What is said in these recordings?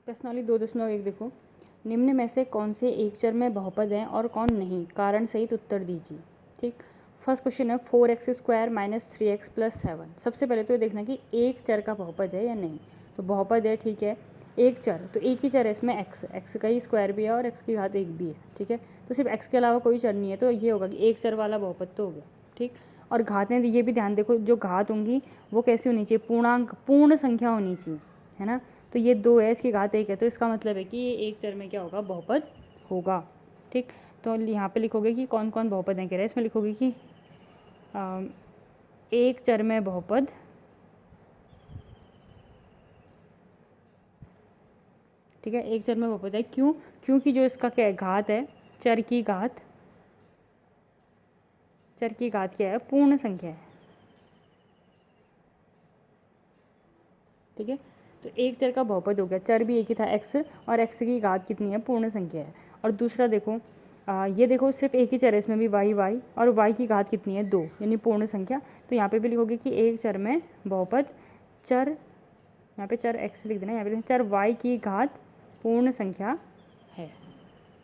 प्रश्नावली 2.1 देखो, निम्न में से कौन से एक चर में बहुपद हैं और कौन नहीं, कारण सहित उत्तर दीजिए। ठीक, फर्स्ट क्वेश्चन है 4x² माइनस 3x प्लस 7। सबसे पहले तो ये देखना कि एक चर का बहुपद है या नहीं। तो बहुपद है, ठीक है, एक चर, तो एक ही चर है इसमें x का ही स्क्वायर भी है और x की घात 1 भी है। ठीक है, तो सिर्फ x के अलावा कोई चर नहीं है, तो ये होगा कि एक चर वाला बहुपद तो हो गया। ठीक, और घातें ये भी ध्यान देखो, जो घात होंगी वो कैसी होनी चाहिए, पूर्णांक, पूर्ण संख्या होनी चाहिए, है ना। तो ये 2 है, इसकी घात 1 है, तो इसका मतलब है कि ये एक चर में क्या होगा, बहुपद होगा। ठीक, तो यहाँ पे लिखोगे कि कौन कौन बहुपद हैं, कह रहे हैं इसमें लिखोगे कि एक चर में बहुपद, ठीक है, एक चर में बहुपद है। क्यों? क्योंकि जो इसका क्या है, घात है, चर की घात क्या है, पूर्ण संख्या है। ठीक है, तो एक चर का बहुपद हो गया, चर भी एक ही था x, और x की घात कितनी है, पूर्ण संख्या है। और दूसरा देखो, ये देखो सिर्फ एक ही चर है, इसमें भी y और y की घात कितनी है, 2, यानी पूर्ण संख्या। तो यहाँ पे भी लिखोगे कि एक चर में बहुपद, चर, यहाँ पे चर x लिख देना, यहाँ पे चर y की घात पूर्ण संख्या है।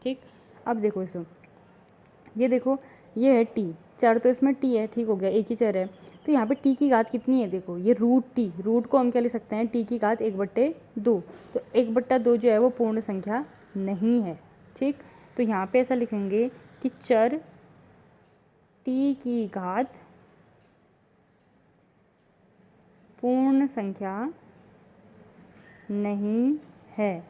ठीक, अब देखो इसको, ये देखो, ये है t, चर तो इसमें t है, ठीक हो गया, एक ही चर है। तो यहाँ पे t की घात कितनी है, देखो ये √t, रूट को हम क्या लिख सकते हैं, t की घात 1/2। तो 1/2 जो है वो पूर्ण संख्या नहीं है। ठीक, तो यहाँ पे ऐसा लिखेंगे कि चर t की घात पूर्ण संख्या नहीं है।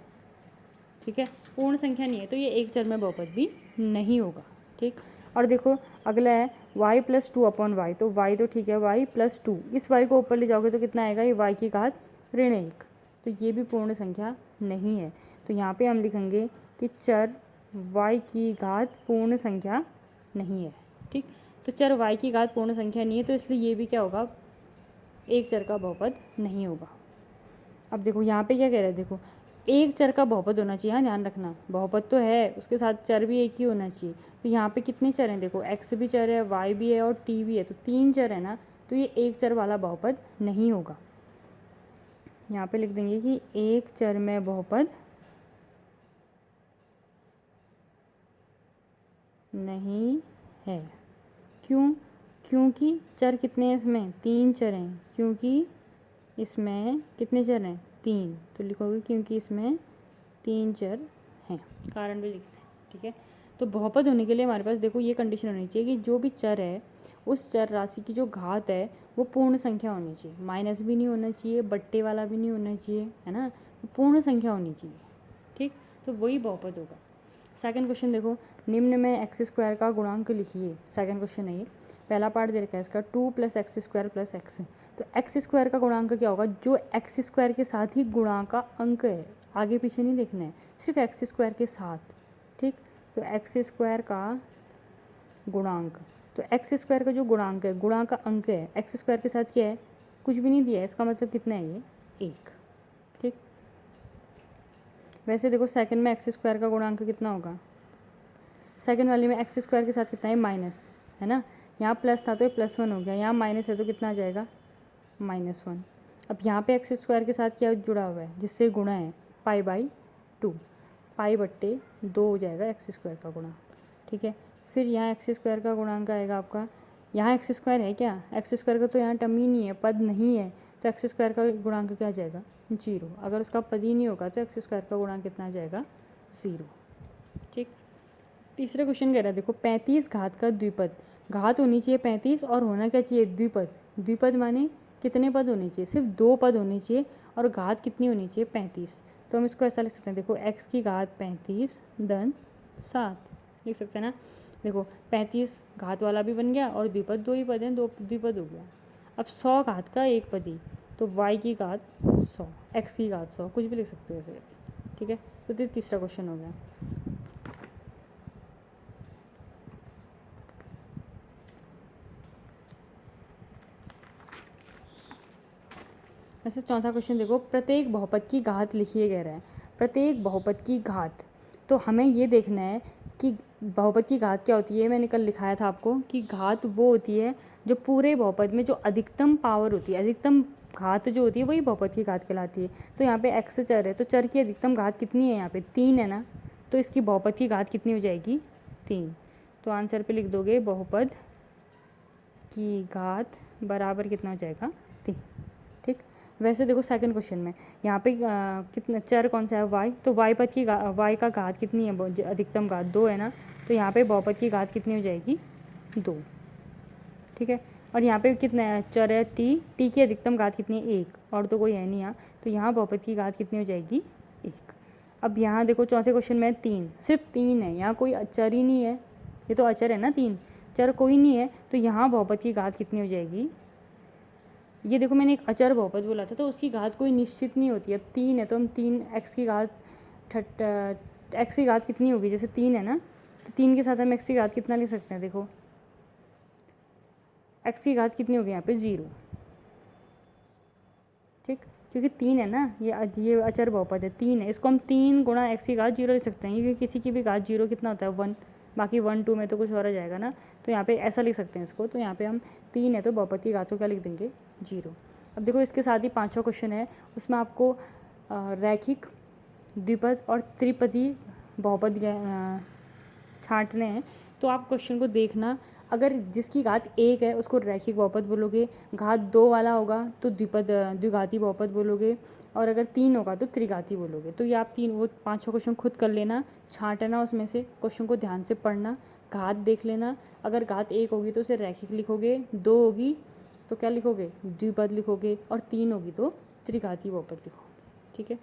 ठीक है, पूर्ण संख्या नहीं है, तो ये एक चर में बहुपद भी नहीं होगा। ठीक, और देखो अगला है y + 2/y, तो y तो ठीक है, y + 2, इस y को ऊपर ले जाओगे तो कितना आएगा, ये y की घात ऋण 1, तो ये भी पूर्ण संख्या नहीं है। तो यहाँ पे हम लिखेंगे कि चर y की घात पूर्ण संख्या नहीं है। ठीक, तो चर y की घात पूर्ण संख्या नहीं है, तो इसलिए ये भी क्या होगा, एक चर का बहुपद नहीं होगा। अब देखो यहाँ पे क्या कह रहा है, देखो एक चर का बहुपद होना चाहिए, हाँ ध्यान रखना, बहुपद तो है, उसके साथ चर भी एक ही होना चाहिए। तो यहाँ पे कितने चर हैं, देखो x भी चर है, y भी है और t भी है, तो 3 चर है ना, तो ये एक चर वाला बहुपद नहीं होगा। यहाँ पे लिख देंगे कि एक चर में बहुपद नहीं है। क्यों? क्योंकि चर कितने हैं इसमें, 3 चर हैं, क्योंकि इसमें कितने चर हैं, 3, तो लिखोगे क्योंकि इसमें 3 चर हैं, कारण भी लिखना है। ठीक है, तो बहुपद होने के लिए हमारे पास देखो ये कंडीशन होनी चाहिए कि जो भी चर है उस चर राशि की जो घात है वो पूर्ण संख्या होनी चाहिए, माइनस भी नहीं होना चाहिए, बट्टे वाला भी नहीं होना चाहिए, है ना, पूर्ण संख्या होनी चाहिए। ठीक, तो वही बहुपद होगा। सेकंड क्वेश्चन देखो, निम्न में x² का गुणांक लिखिए। सेकंड क्वेश्चन है ये, पहला पार्ट दे रखा है इसका 2 + x² + x। तो x² का गुणांक क्या होगा, जो x² के साथ ही गुणा का अंक है, आगे पीछे नहीं देखना है, सिर्फ x² के साथ। ठीक, तो x² का गुणांक, तो x² का जो गुणांक है, गुणा का अंक है, x² के साथ क्या है, कुछ भी नहीं दिया है, इसका मतलब कितना है, ये 1। ठीक, वैसे देखो सेकंड में x² का गुणांक कितना होगा, सेकंड वाले में x² के साथ कितना है, माइनस, है ना, यहाँ प्लस था तो ये +1 हो गया, यहाँ माइनस है तो कितना आ जाएगा, -1। अब यहाँ पे x² के साथ क्या जुड़ा हुआ है, जिससे गुणा है, π/2, π/2 हो जाएगा x² का गुणा। ठीक है, फिर यहाँ x² का गुणांक आएगा आपका, यहाँ x² है क्या, x² का तो यहाँ टर्म ही नहीं है, पद नहीं है, तो x² का गुणांक क्या आ जाएगा, 0। अगर उसका पद ही नहीं होगा तो x² का गुणांक कितना आ जाएगा, 0। ठीक, तीसरा क्वेश्चन कह रहा है देखो, 35 घात का द्विपद, घात होनी चाहिए 35 और होना क्या चाहिए, द्विपद। द्विपद माने कितने पद होने चाहिए, सिर्फ 2 पद होने चाहिए, और घात कितनी होनी चाहिए, 35। तो हम इसको ऐसा लिख सकते हैं, देखो x की घात 35 धन 7 लिख सकते हैं ना। देखो 35 घात वाला भी बन गया और द्विपद 2 ही पद हैं, 2 द्विपद हो गया। अब 100 घात का एक पद ही, तो y की घात 100, x की घात 100, कुछ भी लिख सकते हो ऐसे। ठीक है, तो ये तीसरा क्वेश्चन हो गया। ऐसे चौथा क्वेश्चन देखो, प्रत्येक बहुपद की घात लिखिए कह रहा है, प्रत्येक बहुपद की घात। तो हमें ये देखना है कि बहुपद की घात क्या होती है। मैंने कल लिखाया था आपको कि घात वो होती है जो पूरे बहुपद में जो अधिकतम पावर होती है, अधिकतम घात जो होती है वही बहुपद की घात कहलाती है। तो यहाँ पे x चर है, तो चर की अधिकतम घात कितनी है, यहाँ पे 3 है ना, तो इसकी बहुपद की घात कितनी हो जाएगी, 3। तो आंसर पे लिख दोगे बहुपद की घात बराबर कितना हो जाएगा, 3। ठीक। वैसे देखो सेकंड क्वेश्चन में यहाँ पे कितना चर कौन सा है, y, तो y पद की y का घात कितनी है, अधिकतम घात 2 है ना, तो यहाँ पे बहुपद की घात कितनी हो जाएगी, 2। ठीक है। और यहाँ पे कितना है, चर है t की अधिकतम घात कितनी है, 1, और तो कोई है नहीं यहाँ, तो यहाँ बहुपद की घात कितनी हो जाएगी, 1। अब यहाँ देखो चौथे क्वेश्चन में 3, सिर्फ 3 है, यहाँ कोई चर ही नहीं है, ये तो अचर है ना, 3 चर कोई नहीं है, तो यहाँ बहुपद की घात कितनी हो जाएगी, ये देखो मैंने एक अचर बहुपद बोला था, तो उसकी घात कोई निश्चित नहीं होती। अब 3 है तो हम 3 x की घात x की घात कितनी होगी, जैसे 3 है ना, तो 3 के साथ हम x की घात कितना लिख सकते हैं, देखो x की घात कितनी होगी यहाँ पे, 0। ठीक, क्योंकि 3 है ना, ये अचर बहुपद है, 3 है, इसको हम 3 गुणा x की घात 0 लिख सकते हैं, क्योंकि किसी की भी घात 0 कितना होता है, 1, बाकी 1 2 में तो कुछ और आ जाएगा ना, तो यहाँ पे ऐसा लिख सकते हैं इसको। तो यहाँ पे हम 3 है तो बहुपद की घात को क्या लिख देंगे, 0। अब देखो इसके साथ ही 5वां क्वेश्चन है, उसमें आपको रैखिक द्विपद और त्रिपदी बहुपद छांटने हैं। तो आप क्वेश्चन को देखना, अगर जिसकी घात 1 है उसको रैखिक बहुपद बोलोगे, घात 2 वाला होगा तो द्विघाती बहुपद बोलोगे, और अगर 3 होगा तो त्रिघाती बोलोगे। तो ये आप 5वां क्वेश्चन खुद कर लेना, छांटना उसमें से, क्वेश्चन को ध्यान से पढ़ना, घात देख लेना। अगर घात 1 होगी तो उसे रैखिक लिखोगे, 2 होगी तो क्या लिखोगे, द्विपद लिखोगे, और 3 होगी तो त्रिघाती बहुपद लिखोगे। ठीक है।